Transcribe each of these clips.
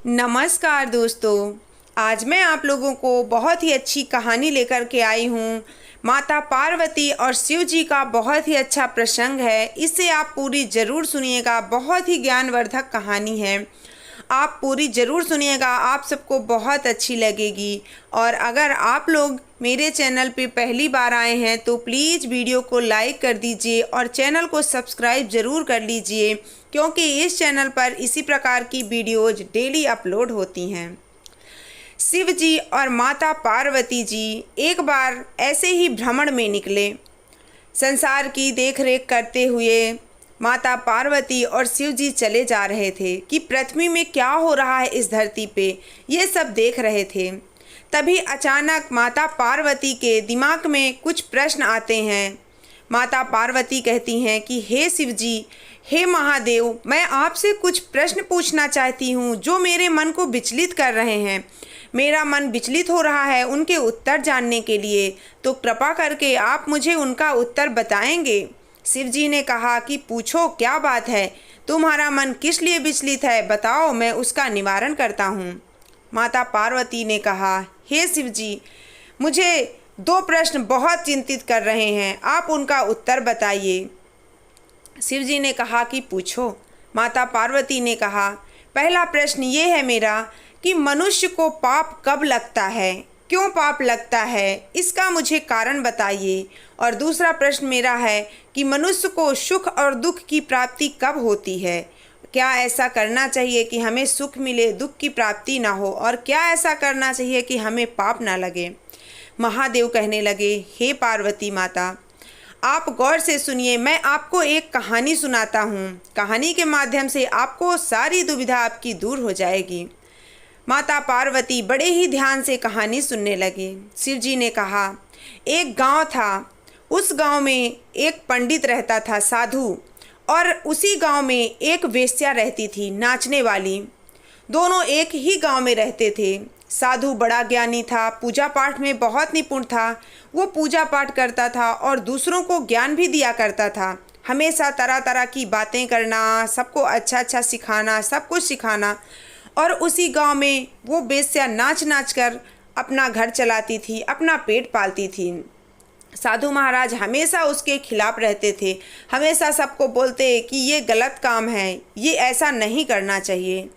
नमस्कार दोस्तों। आज मैं आप लोगों को बहुत ही अच्छी कहानी लेकर के आई हूँ। माता पार्वती और शिव जी का बहुत ही अच्छा प्रसंग है। इसे आप पूरी ज़रूर सुनिएगा। बहुत ही ज्ञानवर्धक कहानी है। आप पूरी ज़रूर सुनिएगा, आप सबको बहुत अच्छी लगेगी। और अगर आप लोग मेरे चैनल पे पहली बार आए हैं तो प्लीज़ वीडियो को लाइक कर दीजिए और चैनल को सब्सक्राइब ज़रूर कर लीजिए, क्योंकि इस चैनल पर इसी प्रकार की वीडियोज़ डेली अपलोड होती हैं। शिव जी और माता पार्वती जी एक बार ऐसे ही भ्रमण में निकले। संसार की देखरेख करते हुए माता पार्वती और शिव जी चले जा रहे थे कि पृथ्वी में क्या हो रहा है इस धरती पे, ये सब देख रहे थे। तभी अचानक माता पार्वती के दिमाग में कुछ प्रश्न आते हैं। माता पार्वती कहती हैं कि हे शिव जी, हे महादेव, मैं आपसे कुछ प्रश्न पूछना चाहती हूँ जो मेरे मन को विचलित कर रहे हैं। मेरा मन विचलित हो रहा है उनके उत्तर जानने के लिए, तो कृपा करके आप मुझे उनका उत्तर बताएंगे। शिव जी ने कहा कि पूछो, क्या बात है, तुम्हारा मन किस लिए विचलित है, बताओ, मैं उसका निवारण करता हूँ। माता पार्वती ने कहा, हे शिव जी, मुझे दो प्रश्न बहुत चिंतित कर रहे हैं, आप उनका उत्तर बताइए। शिव जी ने कहा कि पूछो। माता पार्वती ने कहा, पहला प्रश्न ये है मेरा कि मनुष्य को पाप कब लगता है, क्यों पाप लगता है, इसका मुझे कारण बताइए। और दूसरा प्रश्न मेरा है कि मनुष्य को सुख और दुख की प्राप्ति कब होती है, क्या ऐसा करना चाहिए कि हमें सुख मिले, दुख की प्राप्ति ना हो, और क्या ऐसा करना चाहिए कि हमें पाप ना लगे। महादेव कहने लगे, हे पार्वती माता, आप गौर से सुनिए, मैं आपको एक कहानी सुनाता हूँ। कहानी के माध्यम से आपको सारी दुविधा आपकी दूर हो जाएगी। माता पार्वती बड़े ही ध्यान से कहानी सुनने लगी। शिव जी ने कहा, एक गांव था। उस गांव में एक पंडित रहता था, साधु, और उसी गांव में एक वेश्या रहती थी, नाचने वाली। दोनों एक ही गांव में रहते थे। साधु बड़ा ज्ञानी था, पूजा पाठ में बहुत निपुण था। वो पूजा पाठ करता था और दूसरों को ज्ञान भी दिया करता था। हमेशा तरह तरह की बातें करना, सबको अच्छा अच्छा सिखाना, सब कुछ सिखाना। और उसी गांव में वो वेश्या नाच नाच कर अपना घर चलाती थी, अपना पेट पालती थी। साधु महाराज हमेशा उसके खिलाफ रहते थे, हमेशा सबको बोलते कि ये गलत काम है, ये ऐसा नहीं करना चाहिए।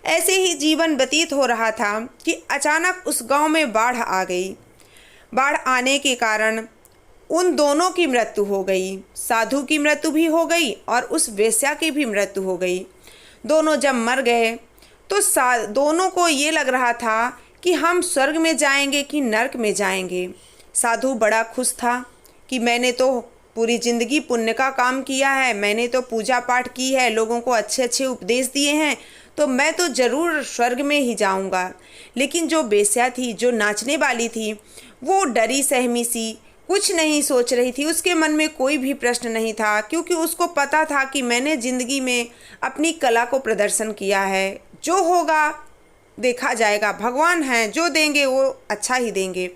ऐसे ही जीवन व्यतीत हो रहा था कि अचानक उस गांव में बाढ़ आ गई। बाढ़ आने के कारण उन दोनों की मृत्यु हो गई। साधु की मृत्यु भी हो गई और उस वेश्या की भी मृत्यु हो गई। दोनों जब मर गए तो दोनों को ये लग रहा था कि हम स्वर्ग में जाएंगे कि नरक में जाएंगे। साधु बड़ा खुश था कि मैंने तो पूरी ज़िंदगी पुण्य का काम किया है, मैंने तो पूजा पाठ की है, लोगों को अच्छे अच्छे उपदेश दिए हैं, तो मैं तो ज़रूर स्वर्ग में ही जाऊंगा। लेकिन जो वेश्या थी, जो नाचने वाली थी, वो डरी सहमी सी कुछ नहीं सोच रही थी। उसके मन में कोई भी प्रश्न नहीं था, क्योंकि उसको पता था कि मैंने ज़िंदगी में अपनी कला को प्रदर्शन किया है, जो होगा देखा जाएगा, भगवान हैं, जो देंगे वो अच्छा ही देंगे।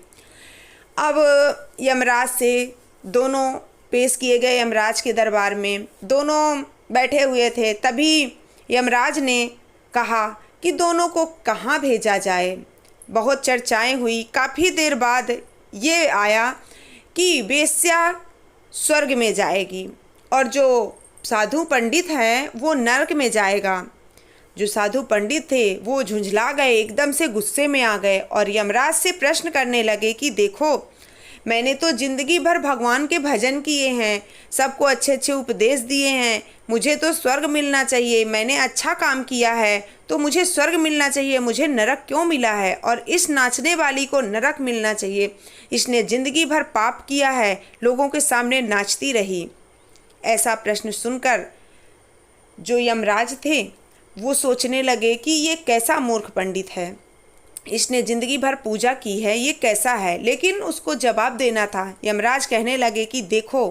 अब यमराज से दोनों पेश किए गए यमराज के दरबार में। दोनों बैठे हुए थे। तभी यमराज ने कहा कि दोनों को कहाँ भेजा जाए। बहुत चर्चाएं हुई। काफ़ी देर बाद ये आया कि वेश्या स्वर्ग में जाएगी और जो साधु पंडित हैं वो नरक में जाएगा। जो साधु पंडित थे वो झुंझला गए, एकदम से गुस्से में आ गए और यमराज से प्रश्न करने लगे कि देखो, मैंने तो ज़िंदगी भर भगवान के भजन किए हैं, सबको अच्छे अच्छे उपदेश दिए हैं, मुझे तो स्वर्ग मिलना चाहिए, मैंने अच्छा काम किया है तो मुझे स्वर्ग मिलना चाहिए, मुझे नरक क्यों मिला है? और इस नाचने वाली को नरक मिलना चाहिए, इसने ज़िंदगी भर पाप किया है, लोगों के सामने नाचती रही। ऐसा प्रश्न सुनकर जो यमराज थे वो सोचने लगे कि ये कैसा मूर्ख पंडित है, इसने ज़िंदगी भर पूजा की है, ये कैसा है। लेकिन उसको जवाब देना था। यमराज कहने लगे कि देखो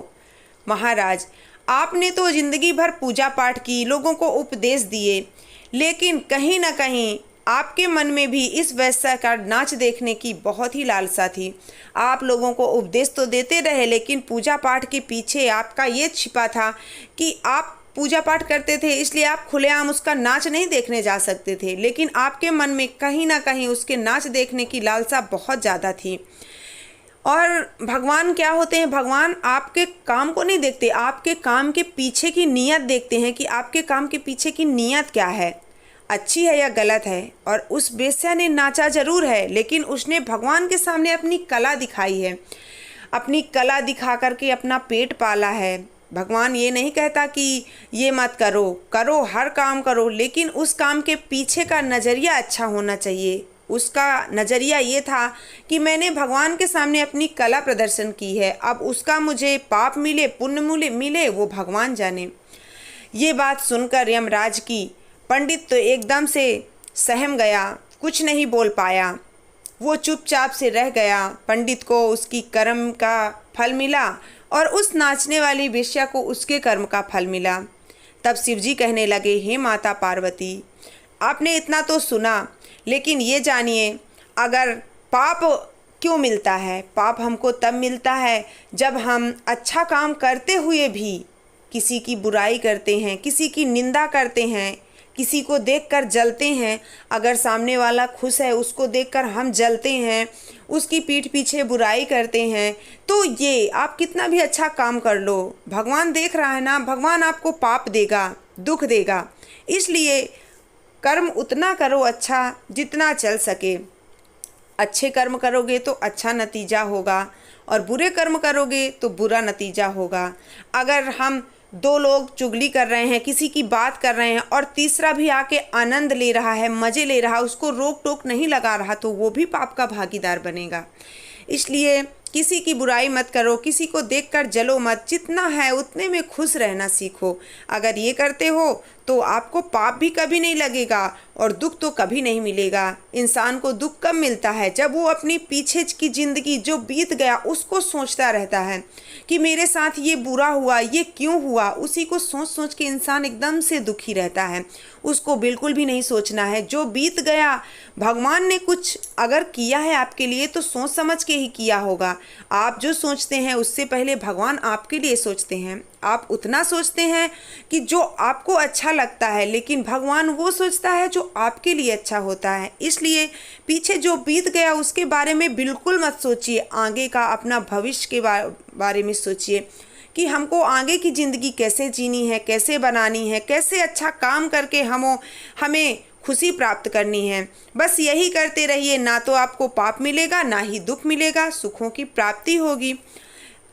महाराज, आपने तो ज़िंदगी भर पूजा पाठ की, लोगों को उपदेश दिए, लेकिन कहीं ना कहीं आपके मन में भी इस वैसा का नाच देखने की बहुत ही लालसा थी। आप लोगों को उपदेश तो देते रहे, लेकिन पूजा पाठ के पीछे आपका ये छिपा था कि आप पूजा पाठ करते थे, इसलिए आप खुलेआम उसका नाच नहीं देखने जा सकते थे, लेकिन आपके मन में कहीं ना कहीं उसके नाच देखने की लालसा बहुत ज़्यादा थी। और भगवान क्या होते हैं, भगवान आपके काम को नहीं देखते, आपके काम के पीछे की नीयत देखते हैं कि आपके काम के पीछे की नीयत क्या है, अच्छी है या गलत है। और उस वेश्या ने नाचा ज़रूर है, लेकिन उसने भगवान के सामने अपनी कला दिखाई है, अपनी कला दिखा करके अपना पेट पाला है। भगवान ये नहीं कहता कि ये मत करो, करो, हर काम करो, लेकिन उस काम के पीछे का नज़रिया अच्छा होना चाहिए। उसका नज़रिया ये था कि मैंने भगवान के सामने अपनी कला प्रदर्शन की है, अब उसका मुझे पाप मिले पुण्य मिले वो भगवान जाने। ये बात सुनकर यमराज की पंडित तो एकदम से सहम गया, कुछ नहीं बोल पाया, वो चुपचाप से रह गया। पंडित को उसकी कर्म का फल मिला और उस नाचने वाली वेश्या को उसके कर्म का फल मिला। तब शिवजी कहने लगे, हे माता पार्वती, आपने इतना तो सुना, लेकिन ये जानिए, अगर पाप क्यों मिलता है, पाप हमको तब मिलता है जब हम अच्छा काम करते हुए भी किसी की बुराई करते हैं, किसी की निंदा करते हैं, किसी को देखकर जलते हैं। अगर सामने वाला खुश है उसको देखकर हम जलते हैं, उसकी पीठ पीछे बुराई करते हैं, तो ये आप कितना भी अच्छा काम कर लो, भगवान देख रहा है ना, भगवान आपको पाप देगा, दुख देगा। इसलिए कर्म उतना करो अच्छा जितना चल सके। अच्छे कर्म करोगे तो अच्छा नतीजा होगा और बुरे कर्म करोगे तो बुरा नतीजा होगा। अगर हम दो लोग चुगली कर रहे हैं, किसी की बात कर रहे हैं और तीसरा भी आके आनंद ले रहा है, मज़े ले रहा है, उसको रोक टोक नहीं लगा रहा, तो वो भी पाप का भागीदार बनेगा। इसलिए किसी की बुराई मत करो, किसी को देखकर जलो मत, जितना है उतने में खुश रहना सीखो। अगर ये करते हो तो आपको पाप भी कभी नहीं लगेगा और दुख तो कभी नहीं मिलेगा। इंसान को दुख कब मिलता है, जब वो अपनी पीछे की ज़िंदगी जो बीत गया उसको सोचता रहता है कि मेरे साथ ये बुरा हुआ, ये क्यों हुआ। उसी को सोच सोच के इंसान एकदम से दुखी रहता है। उसको बिल्कुल भी नहीं सोचना है जो बीत गया। भगवान ने कुछ अगर किया है आपके लिए तो सोच समझ के ही किया होगा। आप जो सोचते हैं उससे पहले भगवान आपके लिए सोचते हैं। आप उतना सोचते हैं कि जो आपको अच्छा लगता है, लेकिन भगवान वो सोचता है जो आपके लिए अच्छा होता है। इसलिए पीछे जो बीत गया उसके बारे में बिल्कुल मत सोचिए, आगे का अपना भविष्य के बारे में सोचिए कि हमको आगे की ज़िंदगी कैसे जीनी है, कैसे बनानी है, कैसे अच्छा काम करके हमें खुशी प्राप्त करनी है। बस यही करते रहिए, ना तो आपको पाप मिलेगा ना ही दुख मिलेगा, सुखों की प्राप्ति होगी।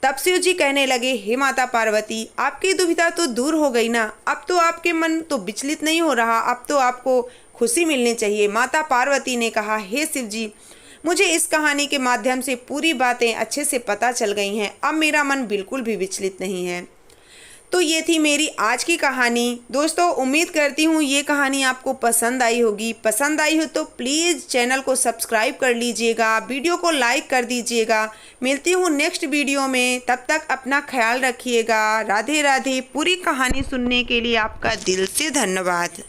तब शिव जी कहने लगे, हे माता पार्वती, आपकी दुविधा तो दूर हो गई ना, अब तो आपके मन तो विचलित नहीं हो रहा, अब तो आपको खुशी मिलनी चाहिए। माता पार्वती ने कहा, हे शिव जी, मुझे इस कहानी के माध्यम से पूरी बातें अच्छे से पता चल गई हैं, अब मेरा मन बिल्कुल भी विचलित नहीं है। तो ये थी मेरी आज की कहानी। दोस्तों, उम्मीद करती हूँ ये कहानी आपको पसंद आई होगी। पसंद आई हो तो प्लीज़ चैनल को सब्सक्राइब कर लीजिएगा, वीडियो को लाइक कर दीजिएगा। मिलती हूँ नेक्स्ट वीडियो में, तब तक अपना ख्याल रखिएगा। राधे राधे। पूरी कहानी सुनने के लिए आपका दिल से धन्यवाद।